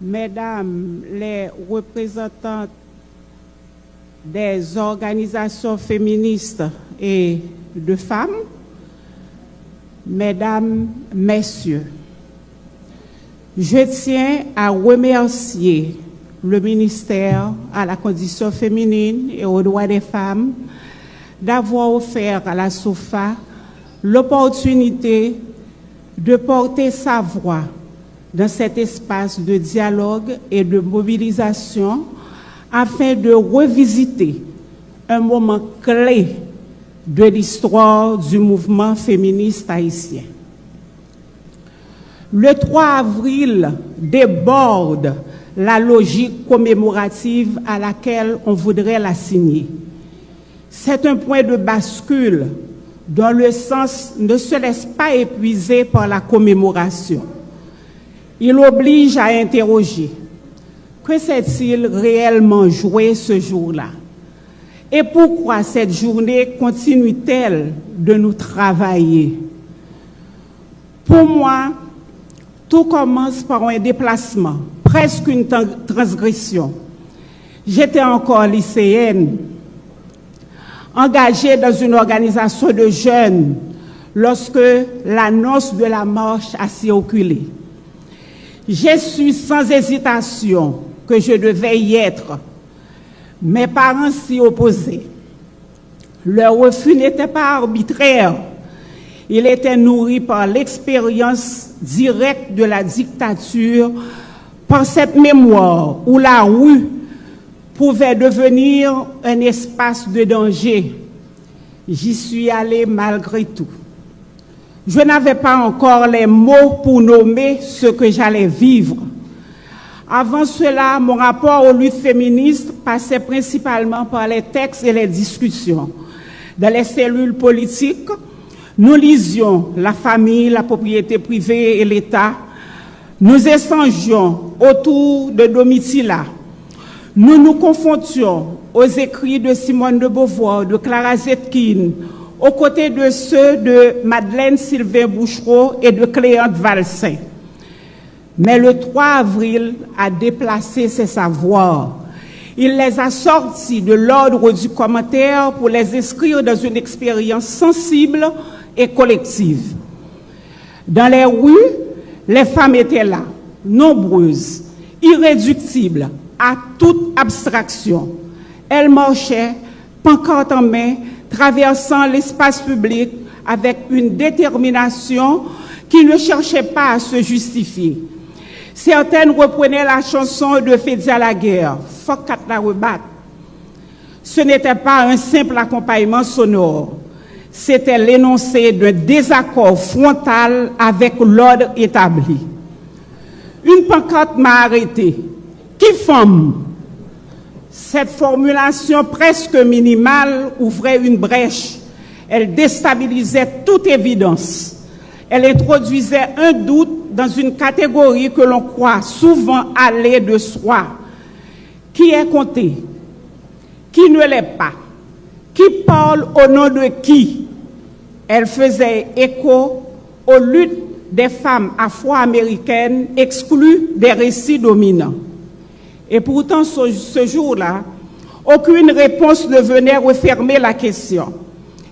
Mesdames les représentantes des organisations féministes et de femmes, Mesdames, Messieurs, je tiens à remercier le ministère à la condition féminine et aux droits des femmes d'avoir offert à la SOFA l'opportunité de porter sa voix dans cet espace de dialogue et de mobilisation afin de revisiter un moment clé de l'histoire du mouvement féministe haïtien. Le 3 avril déborde la logique commémorative à laquelle on voudrait l'assigner. C'est un point de bascule dont le sens ne se laisse pas épuiser par la commémoration. Il oblige à interroger: que s'est-il réellement joué ce jour-là? Et pourquoi cette journée continue-t-elle de nous travailler? Pour moi, tout commence par un déplacement, presque une transgression. J'étais encore lycéenne, engagée dans une organisation de jeunes lorsque l'annonce de la marche a circulé. J'ai su sans hésitation que je devais y être. Mes parents s'y opposaient. Leur refus n'était pas arbitraire. Il était nourri par l'expérience directe de la dictature, par cette mémoire où la rue pouvait devenir un espace de danger. J'y suis allée malgré tout. Je n'avais pas encore les mots pour nommer ce que j'allais vivre. Avant cela, mon rapport aux luttes féministes passait principalement par les textes et les discussions. Dans les cellules politiques, nous lisions la famille, la propriété privée et l'État. Nous échangions autour de Domitila. Nous nous confrontions aux écrits de Simone de Beauvoir, de Clara Zetkin, aux côtés de ceux de Madeleine Sylvain Bouchereau et de Cléante Valsin. Mais le 3 avril a déplacé ces savoirs. Il les a sortis de l'ordre du commentaire pour les inscrire dans une expérience sensible et collective. Dans les rues, les femmes étaient là, nombreuses, irréductibles, à toute abstraction. Elles marchaient, pancarte en main, traversant l'espace public avec une détermination qui ne cherchait pas à se justifier. Certaines reprenaient la chanson de Fédia Laguerre, « Fok kat la rebat ». Ce n'était pas un simple accompagnement sonore, c'était l'énoncé d'un désaccord frontal avec l'ordre établi. Une pancarte m'a arrêté. Qui femme? Cette formulation presque minimale ouvrait une brèche. Elle déstabilisait toute évidence. Elle introduisait un doute dans une catégorie que l'on croit souvent aller de soi. Qui est compté? Qui ne l'est pas? Qui parle au nom de qui? Elle faisait écho aux luttes des femmes afro-américaines exclues des récits dominants. Et pourtant, ce jour-là, aucune réponse ne venait refermer la question.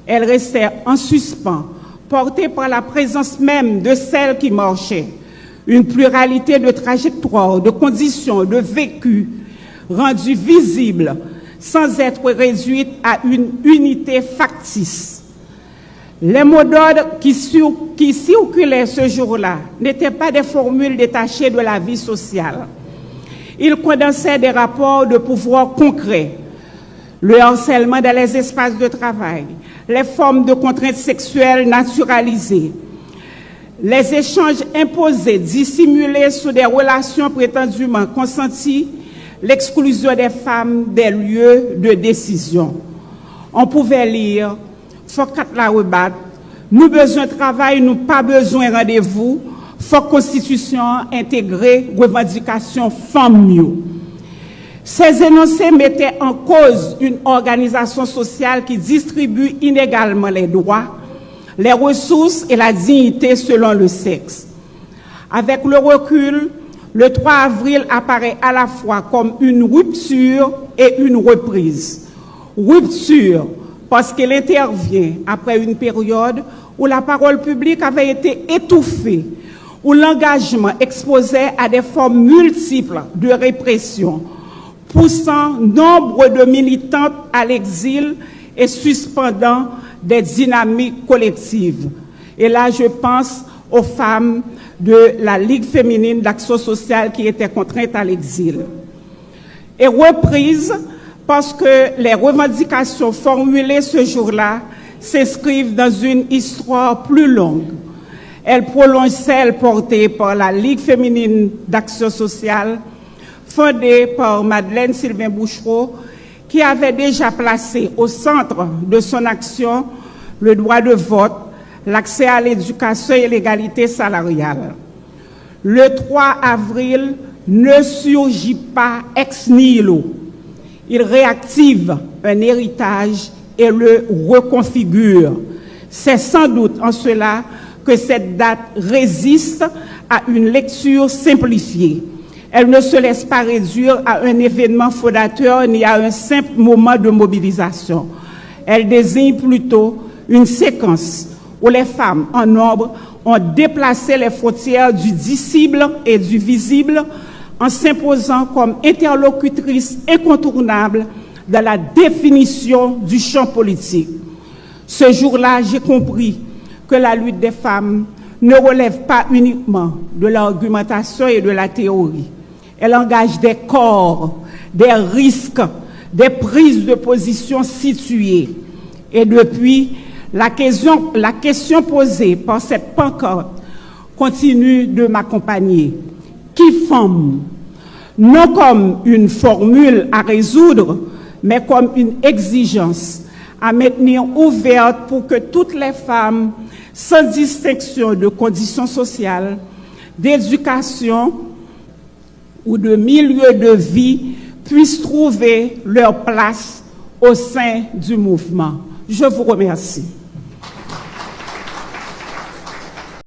Elle restait en suspens, portée par la présence même de celles qui marchaient. Une pluralité de trajectoires, de conditions, de vécus, rendues visibles, sans être réduites à une unité factice. Les mots d'ordre qui circulaient ce jour-là n'étaient pas des formules détachées de la vie sociale. Ils condensaient des rapports de pouvoir concrets, le harcèlement dans les espaces de travail, les formes de contraintes sexuelles naturalisées, les échanges imposés, dissimulés sous des relations prétendument consenties, l'exclusion des femmes des lieux de décision. On pouvait lire « Fok kat la rebat »,« Nous besoin de travail, nous pas besoin de rendez-vous », Fok constitution intégrée, revendication femme. Ces énoncés mettaient en cause une organisation sociale qui distribue inégalement les droits, les ressources et la dignité selon le sexe. Avec le recul, Le 3 avril apparaît à la fois comme une rupture et une reprise. Rupture parce qu'elle intervient après une période où la parole publique avait été étouffée, où l'engagement exposait à des formes multiples de répression, poussant nombre de militantes à l'exil et suspendant des dynamiques collectives. Et là, je pense aux femmes de la Ligue féminine d'action sociale qui étaient contraintes à l'exil. Et reprise parce que les revendications formulées ce jour-là s'inscrivent dans une histoire plus longue. Elles prolongent celles portées par la Ligue féminine d'action sociale, fondée par Madeleine Sylvain Bouchereau, qui avait déjà placé au centre de son action le droit de vote, l'accès à l'éducation et l'égalité salariale. Le 3 avril ne surgit pas ex nihilo. Il réactive un héritage et le reconfigure. C'est sans doute en cela que cette date résiste à une lecture simplifiée. Elle ne se laisse pas réduire à un événement fondateur ni à un simple moment de mobilisation. Elle désigne plutôt une séquence où les femmes en nombre ont déplacé les frontières du dissible et du visible en s'imposant comme interlocutrices incontournables dans la définition du champ politique. Ce jour-là, j'ai compris que la lutte des femmes ne relève pas uniquement de l'argumentation et de la théorie. Elle engage des corps, des risques, des prises de position situées. Et depuis, la question posée par cette pancarte continue de m'accompagner. Qui femme? Non comme une formule à résoudre, mais comme une exigence à maintenir ouverte pour que toutes les femmes, sans distinction de conditions sociales, d'éducation ou de milieu de vie, puissent trouver leur place au sein du mouvement. Je vous remercie.